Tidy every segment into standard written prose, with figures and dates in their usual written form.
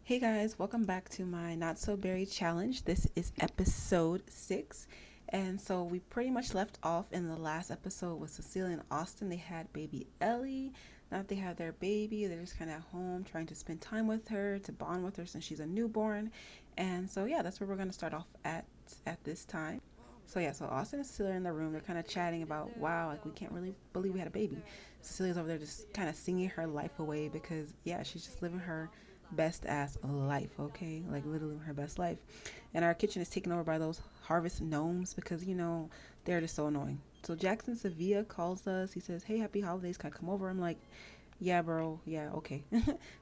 Hey guys, welcome back to my Not So Berry Challenge. This is episode 6. And so we pretty much left off in the last episode with Cecelia and Austin. They had baby Ellie. Now that they have their baby, they're just kind of at home trying to spend time with her, to bond with her since she's a newborn. And so, yeah, that's where we're going to start off at this time. So, yeah, so Austin and Cecilia are in the room. They're kind of chatting about, wow, like we can't really believe we had a baby. Cecilia's over there just kind of singing her life away because, yeah, she's just living her best ass life, okay? Like literally her best life. And our kitchen is taken over by those harvest gnomes because, they're just so annoying. So Jackson Sevilla calls us. He says, hey, happy holidays. Can I come over? I'm like, yeah, bro. Yeah, okay.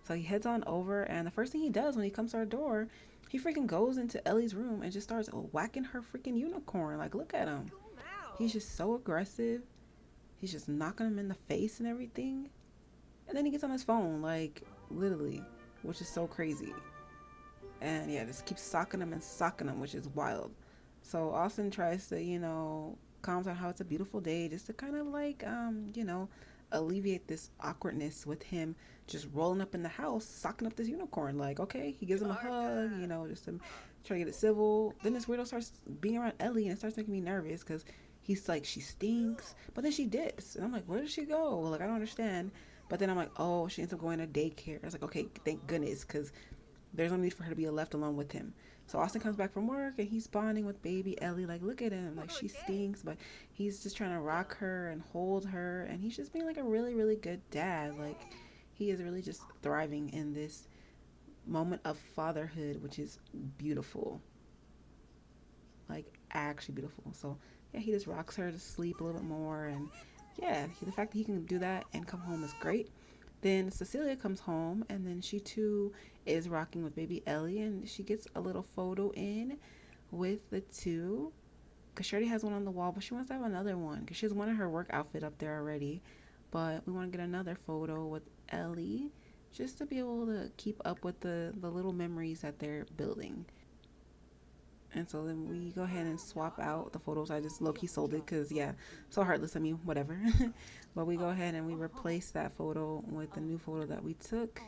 So he heads on over. And the first thing he does when he comes to our door, he freaking goes into Ellie's room and just starts whacking her freaking unicorn. Like, look at him. He's just so aggressive. He's just knocking him in the face and everything. And then he gets on his phone, like, literally, which is so crazy. And yeah, just keeps socking him, which is wild. So Austin tries to, calm down how it's a beautiful day, just to kind of like, alleviate this awkwardness with him just rolling up in the house, socking up this unicorn. Like, okay, he gives him a hug, just to try to get it civil. Then this weirdo starts being around Ellie, and it starts making me nervous because he's like, she stinks, but then she dips, and I'm like, where did she go? Like, I don't understand. But then I'm like, oh, she ends up going to daycare. I was like, okay, thank goodness, because there's no need for her to be left alone with him. So Austin comes back from work and he's bonding with baby Ellie. Like, look at him. Like, she stinks, but he's just trying to rock her and hold her. And he's just being like a really, really good dad. Like, he is really just thriving in this moment of fatherhood, which is beautiful. Like, actually beautiful. So, yeah, he just rocks her to sleep a little bit more. And yeah, the fact that he can do that and come home is great. Then Cecilia comes home, and then she too is rocking with baby Ellie, and she gets a little photo in with the two. Because she already has one on the wall, but she wants to have another one because she has one in her work outfit up there already. But we want to get another photo with Ellie just to be able to keep up with the little memories that they're building. And so then we go ahead and swap out the photos. I just low key sold it because, yeah, so heartless. I mean, whatever. But we go ahead and we replace that photo with the new photo that we took.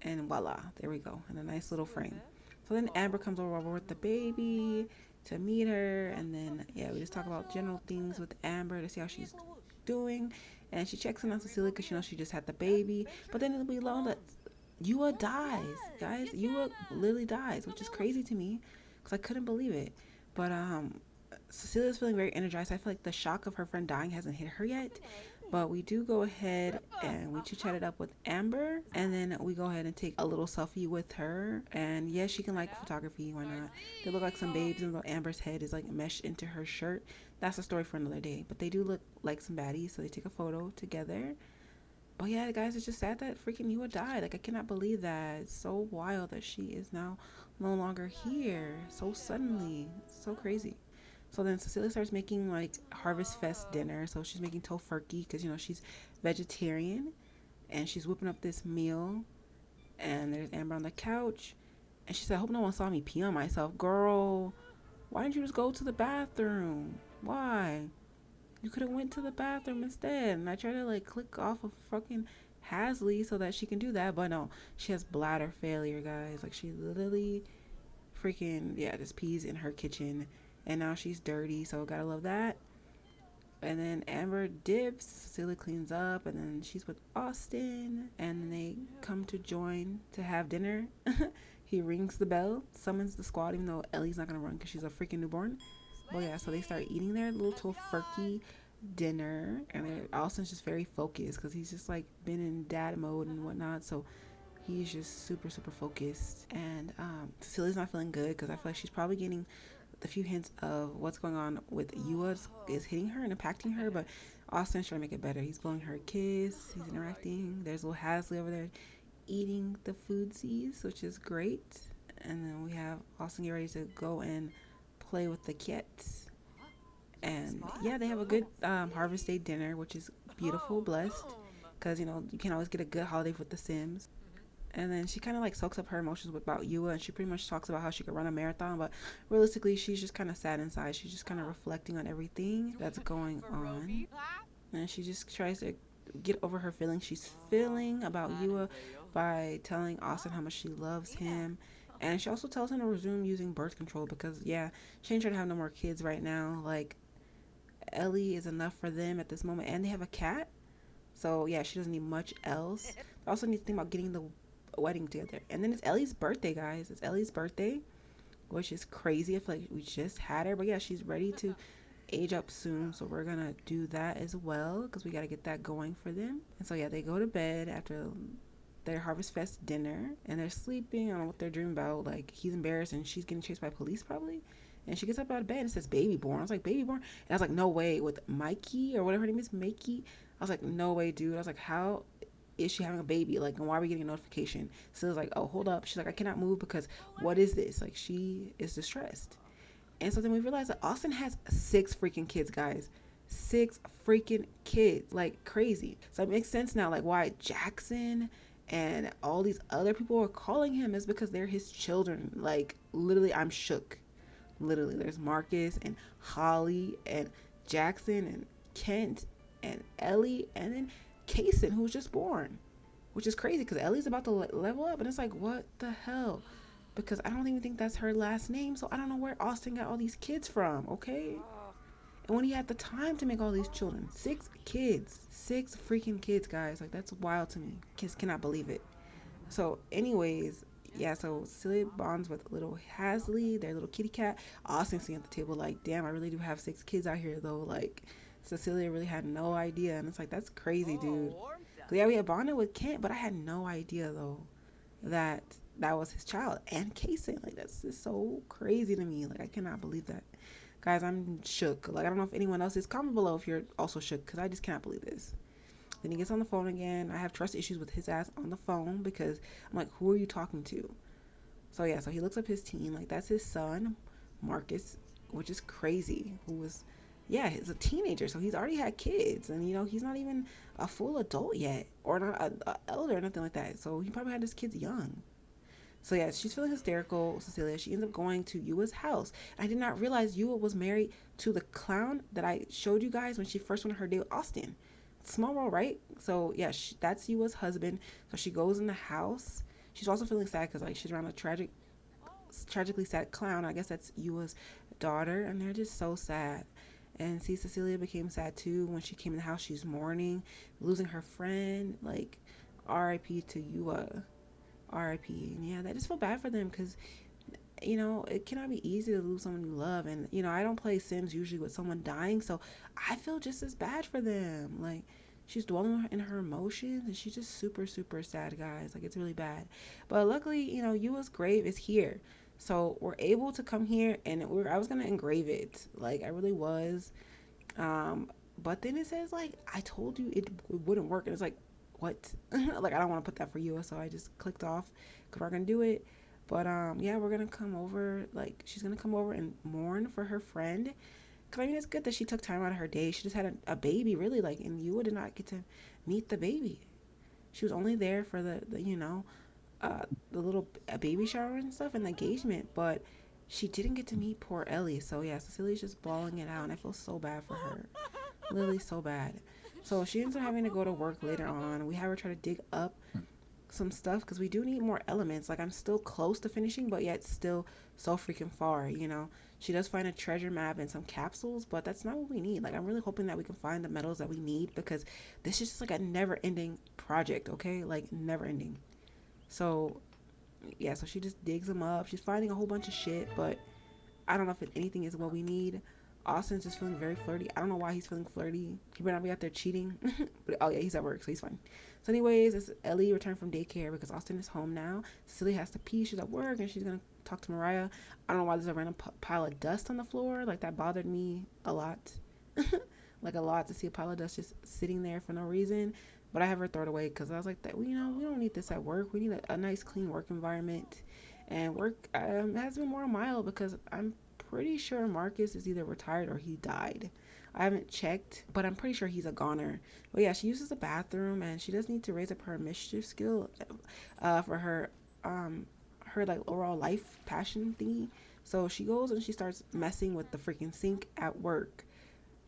And voila, there we go. In a nice little frame. So then Amber comes over with the baby to meet her. And then, yeah, we just talk about general things with Amber to see how she's doing. And she checks in on Cecilia because she knows she just had the baby. But then we learn that Yua dies, guys. Yua literally dies, which is crazy to me because I couldn't believe it. But Cecilia's feeling very energized. I feel like the shock of her friend dying hasn't hit her yet. But we do go ahead and we chit chat it up with Amber, and then we go ahead and take a little selfie with her. And yes, she can like photography. Why not? They look like some babes, and Amber's head is like meshed into her shirt. That's a story for another day. But they do look like some baddies, so they take a photo together. But yeah, guys, it's just sad that freaking Yua died. Like, I cannot believe that. It's so wild that she is now no longer here so suddenly. It's so crazy. So then Cecilia starts making like Harvest Fest dinner. So she's making tofurkey because she's vegetarian, and she's whipping up this meal. And there's Amber on the couch, and she said, "I hope no one saw me pee on myself, girl. Why didn't you just go to the bathroom? Why? You could have went to the bathroom instead." And I try to like click off of fucking Hasley so that she can do that, but no, she has bladder failure, guys. Like, she literally freaking, yeah, just pees in her kitchen, and now she's dirty. So gotta love that. And then Amber dips, Cecilia cleans up, and then she's with Austin, and then they come to join to have dinner. He rings the bell, summons the squad, even though Ellie's not gonna run because she's a freaking newborn. Well, yeah, so they start eating their little tofurkey dinner, and Austin's just very focused because he's just like been in dad mode and whatnot. So he's just super, super focused. And Cecilia's not feeling good because I feel like she's probably getting the few hints of what's going on with Yua is hitting her and impacting her, but Austin's trying to make it better. He's blowing her a kiss, he's interacting. There's little Hasley over there eating the foodsies, which is great. And then we have Austin get ready to go and play with the cats. And yeah, they have a good Harvest Day dinner, which is beautiful, blessed, because you can always get a good holiday with the Sims. And then she kind of like soaks up her emotions about Yua, and she pretty much talks about how she could run a marathon, but realistically she's just kind of sad inside. She's just kind of reflecting on everything that's going on, and she just tries to get over her feelings she's feeling about Yua by telling Austin how much she loves him. And she also tells him to resume using birth control because, yeah, she ain't trying to have no more kids right now. Like, Ellie is enough for them at this moment. And they have a cat. So, yeah, she doesn't need much else. They also need to think about getting the wedding together. And then it's Ellie's birthday, guys. It's Ellie's birthday, which is crazy. I feel like we just had her. But, yeah, she's ready to age up soon. So, we're going to do that as well because we got to get that going for them. And so, yeah, they go to bed after their Harvest Fest dinner and they're sleeping. I don't know what they're dreaming about. Like, he's embarrassed and she's getting chased by police probably. And she gets up out of bed and it says baby born. I was like, baby born? And I was like, no way. With Mikey or whatever her name is, Mikey. I was like, no way, dude. I was like, how is she having a baby? Like, and why are we getting a notification? So it was like, oh, hold up. She's like, I cannot move because what is this? Like, she is distressed. And so then we realized that Austin has 6 freaking kids, guys. 6 freaking kids. Like, crazy. So it makes sense now, like, why Jackson and all these other people are calling him is because they're his children. Like, literally, I'm shook. Literally, there's Marcus and Holly and Jackson and Kent and Ellie and then Kason, who was just born, which is crazy because Ellie's about to level up, and it's like, what the hell? Because I don't even think that's her last name, so I don't know where Austin got all these kids from, okay? And when he had the time to make all these children, 6 kids, 6 freaking kids, guys, like that's wild to me. Kids cannot believe it. So, anyways, yeah, so Cecelia bonds with little Hasley, their little kitty cat. Austin sitting at the table like, damn, I really do have 6 kids out here though. Like, Cecelia really had no idea, and it's like that's crazy, dude. Yeah, we had bonded with Kent, but I had no idea though that that was his child and Kason. Like, that's just so crazy to me. Like, I cannot believe that. Guys, I'm shook. Like, I don't know if anyone else is. Comment below if you're also shook because I just cannot believe this. Then he gets on the phone again. I have trust issues with his ass on the phone because I'm like, who are you talking to? So yeah, so he looks up his teen. Like, that's his son, Marcus, which is crazy. Who was, yeah, he's a teenager. So he's already had kids. And, you know, he's not even a full adult yet. Or not a elder or nothing like that. So he probably had his kids young. So yeah, she's feeling hysterical, Cecelia. She ends up going to Yua's house. I did not realize Yua was married to the clown that I showed you guys when she first went on her date with Austin. Small world, right? So yeah, that's Yua's husband. So she goes in the house. She's also feeling sad because like she's around a tragically sad clown. I guess that's Yua's daughter, and they're just so sad. And see, Cecelia became sad too when she came in the house. She's mourning, losing her friend. Like, R.I.P. to Yua. R.I.P. And yeah, I just feel bad for them because, you know, it cannot be easy to lose someone you love. And, you know, I don't play Sims usually with someone dying, so I feel just as bad for them. Like, she's dwelling in her emotions and she's just super, super sad, guys. Like, it's really bad. But luckily, you know, Yua's grave is here. So we're able to come here and I was going to engrave it. Like, I really was. But then it says, like, I told you it wouldn't work. And it's like, what? Like, I don't want to put that for you, so I just clicked off because we're gonna do it. But yeah, we're gonna come over. Like, she's gonna come over and mourn for her friend. Cause I mean, it's good that she took time out of her day. She just had a baby, really. Like, and you did not get to meet the baby. She was only there for the you know, the little baby shower and stuff and the engagement, but she didn't get to meet poor Ellie. So yeah, Cecilia's just bawling it out, and I feel so bad for her. Literally so bad. So she ends up having to go to work later on. We have her try to dig up some stuff because we do need more elements. Like, I'm still close to finishing, but yet still so freaking far, you know. She does find a treasure map and some capsules, but that's not what we need. Like, I'm really hoping that we can find the metals that we need because this is just like a never-ending project, okay? Like, never-ending. So, yeah, so she just digs them up. She's finding a whole bunch of shit, but I don't know if anything is what we need. Austin's just feeling very flirty. I don't know why he's feeling flirty. He better not be out there cheating. But oh yeah, he's at work, so he's fine. So anyways, it's Ellie returned from daycare because Austin is home now. Cecilia has to pee. She's at work and she's gonna talk to Mariah. I don't know why there's a random pile of dust on the floor. Like, that bothered me a lot. Like, a lot to see a pile of dust just sitting there for no reason. But I have her throw it away because I was like, that you know, we don't need this at work. We need a nice clean work environment. And work has been more mild because I'm pretty sure Marcus is either retired or he died. I haven't checked, but I'm pretty sure he's a goner. But yeah, she uses the bathroom and she does need to raise up her mischief skill for her like overall life passion thingy. So she goes and she starts messing with the freaking sink at work.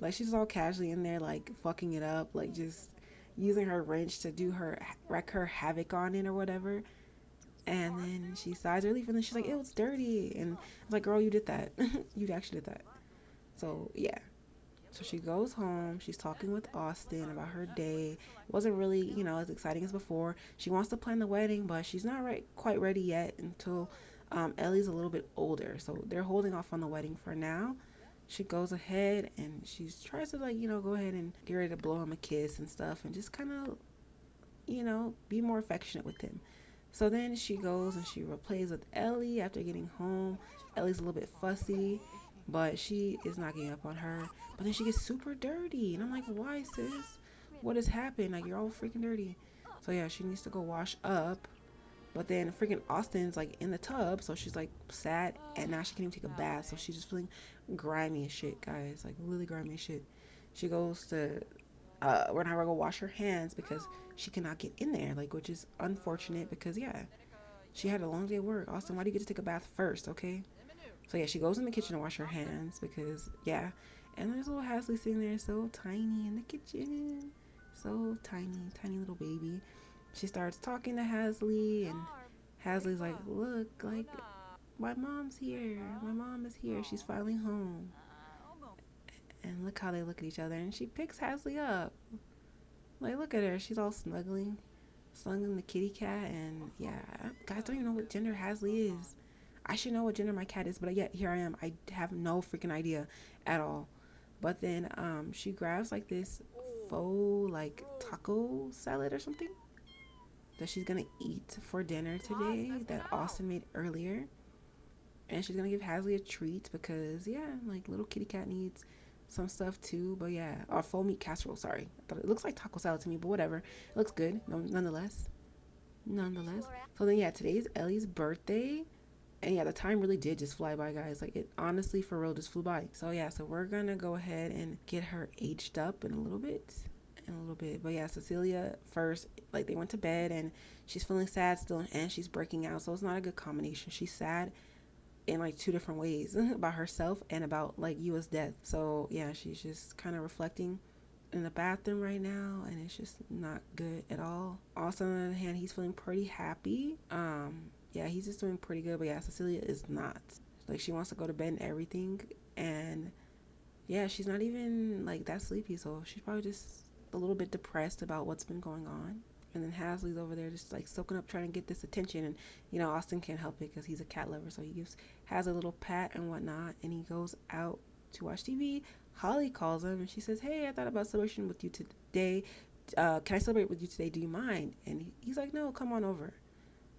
Like, she's all casually in there, like, fucking it up, like, just, using her wrench to do her wreck her havoc on it or whatever. And then she sighs relief, and then she's like, "It was dirty." And I was like, "Girl, you did that. You actually did that." So yeah. So she goes home. She's talking with Austin about her day. It wasn't really, as exciting as before. She wants to plan the wedding, but she's not quite ready yet until Ellie's a little bit older. So they're holding off on the wedding for now. She goes ahead and she tries to go ahead and get ready to blow him a kiss and stuff, and just kind of, be more affectionate with him. So then she goes and she plays with Ellie after getting home. Ellie's a little bit fussy, but she is not getting up on her. But then she gets super dirty. And I'm like, why, sis? What has happened? Like, you're all freaking dirty. So yeah, she needs to go wash up. But then freaking Austin's like in the tub. So she's like sad. And now she can't even take a bath. So she's just feeling grimy as shit, guys. Like, really grimy as shit. She goes to we're not gonna go wash her hands because she cannot get in there, like, which is unfortunate because yeah, she had a long day at work. Austin, why do you get to take a bath first, okay? So yeah, she goes in the kitchen to wash her hands because yeah, and there's little Hasley sitting there so tiny in the kitchen, so tiny, tiny little baby. She starts talking to Hasley, and Hasley's like, look, like, my mom's here, my mom is here, she's finally home. And look how they look at each other, and she picks Hasley up. Like, look at her, she's all snuggling the kitty cat. And yeah, guys, don't even know what gender Hasley is. I should know what gender my cat is, but yet here I am. I have no freaking idea at all. But then she grabs like this faux like taco salad or something that she's gonna eat for dinner today that Austin made earlier. And she's gonna give Hasley a treat because yeah, like, little kitty cat needs some stuff too. But yeah, or faux meat casserole. Sorry, I thought it looks like taco salad to me, but whatever. It looks good, nonetheless. Nonetheless. So then yeah, today's Ellie's birthday. And yeah, the time really did just fly by, guys. Like, it honestly, for real, just flew by. So yeah, so we're gonna go ahead and get her aged up in a little bit. In a little bit. But yeah, Cecelia first, like, they went to bed and she's feeling sad still and she's breaking out. So it's not a good combination. She's sad in like two different ways about herself and about like US death. So yeah, she's just kind of reflecting in the bathroom right now, and it's just not good at all. Also, on the other hand, he's feeling pretty happy. Yeah, he's just doing pretty good. But yeah, Cecelia is not. Like, she wants to go to bed and everything, and yeah, she's not even like that sleepy. So she's probably just a little bit depressed about what's been going on. And then Hasley's over there just like soaking up, trying to get this attention. And Austin can't help it because he's a cat lover, so he gives has a little pat and whatnot, and he goes out to watch TV. Holly calls him and she says, "Hey, I thought about celebration with you today. Can I celebrate with you today? Do you mind?" And he's like, "No, come on over."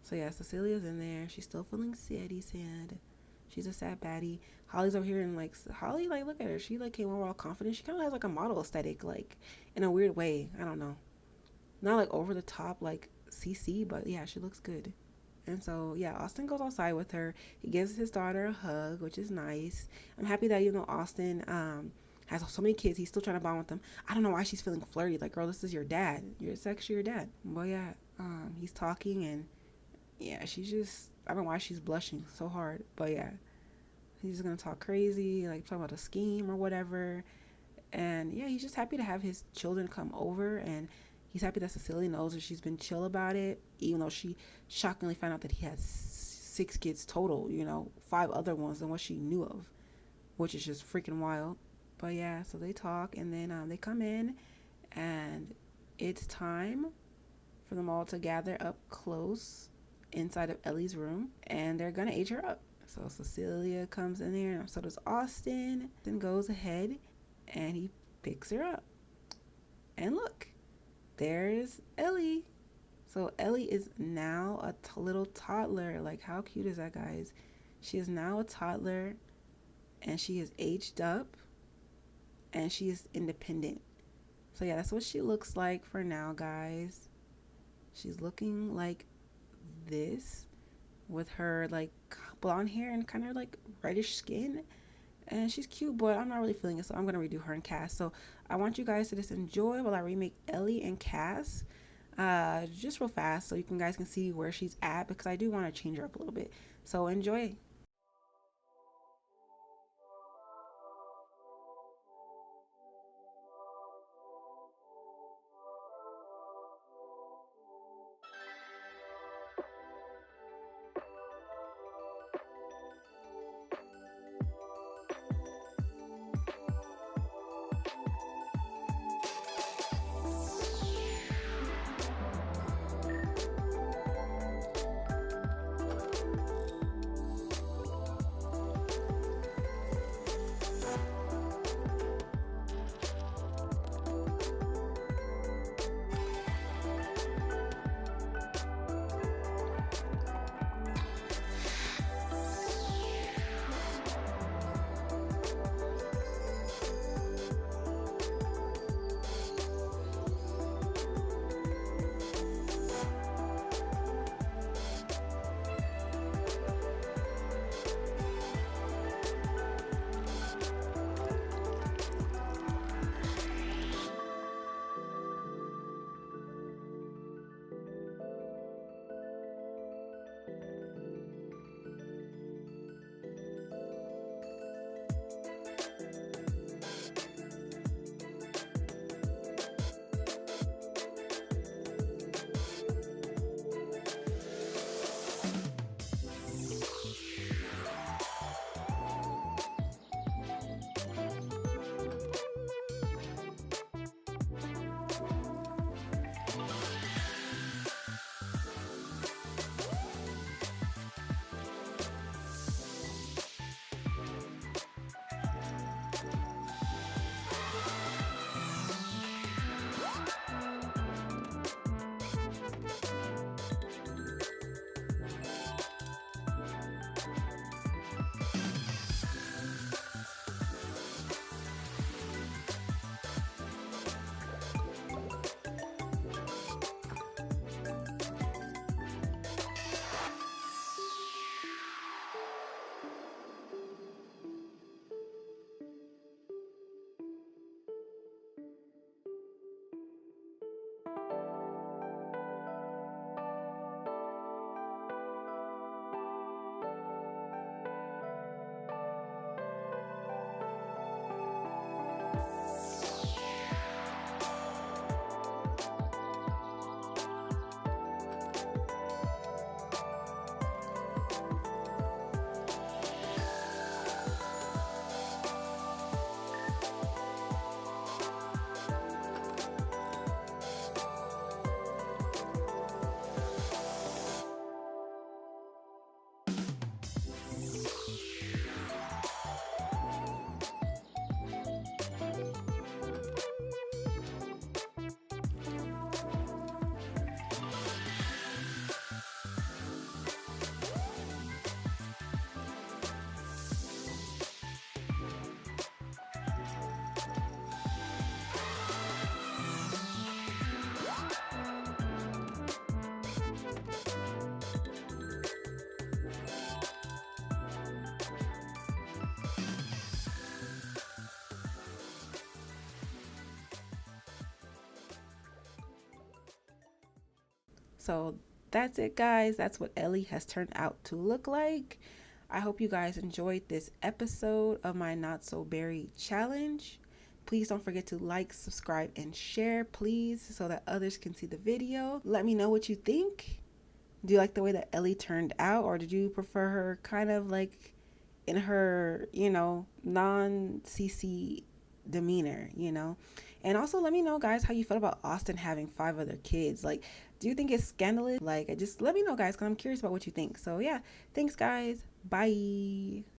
So yeah, Cecilia's in there. She's still feeling sad. She's a sad baddie. Holly's over here, and like, Holly, like, look at her. She like came over all confident. She kind of has like a model aesthetic, like, in a weird way. I don't know. Not like over the top like CC, but yeah, she looks good. And so yeah, Austin goes outside with her. He gives his daughter a hug, which is nice. I'm happy that Austin has so many kids, he's still trying to bond with them. I don't know why she's feeling flirty. Like, girl, this is your dad. It's actually your dad. But yeah, he's talking, and yeah, she's just, I don't know why she's blushing so hard. But yeah, he's just gonna talk crazy, like talk about a scheme or whatever. And yeah, he's just happy to have his children come over, and he's happy that Cecelia knows that she's been chill about it, even though she shockingly found out that he has 6 kids total, 5 other ones than what she knew of, which is just freaking wild. But yeah, so they talk, and then they come in, and it's time for them all to gather up close inside of Ellie's room, and they're gonna age her up. So Cecelia comes in there, and so does Austin. Then goes ahead and he picks her up. And look, there's Ellie. So Ellie is now a little toddler. Like, how cute is that, guys? She is now a toddler, and she is aged up, and she is independent. So yeah, that's what she looks like for now, guys. She's looking like this with her like blonde hair and kind of like reddish skin, and she's cute, but I'm not really feeling it, so I'm gonna redo her and Cass. So I want you guys to just enjoy while I remake Ellie and Cass, just real fast, so you guys can see where she's at, because I do want to change her up a little bit. So enjoy. So that's it, guys. That's what Ellie has turned out to look like. I hope you guys enjoyed this episode of my Not So Berry challenge. Please don't forget to like, subscribe, and share, please, so that others can see the video. Let me know what you think. Do you like the way that Ellie turned out, or did you prefer her kind of like in her, non CC demeanor, And also let me know, guys, how you felt about Austin having 5 other kids. Like, do you think it's scandalous? Like, just let me know, guys, because I'm curious about what you think. So, yeah, thanks, guys. Bye.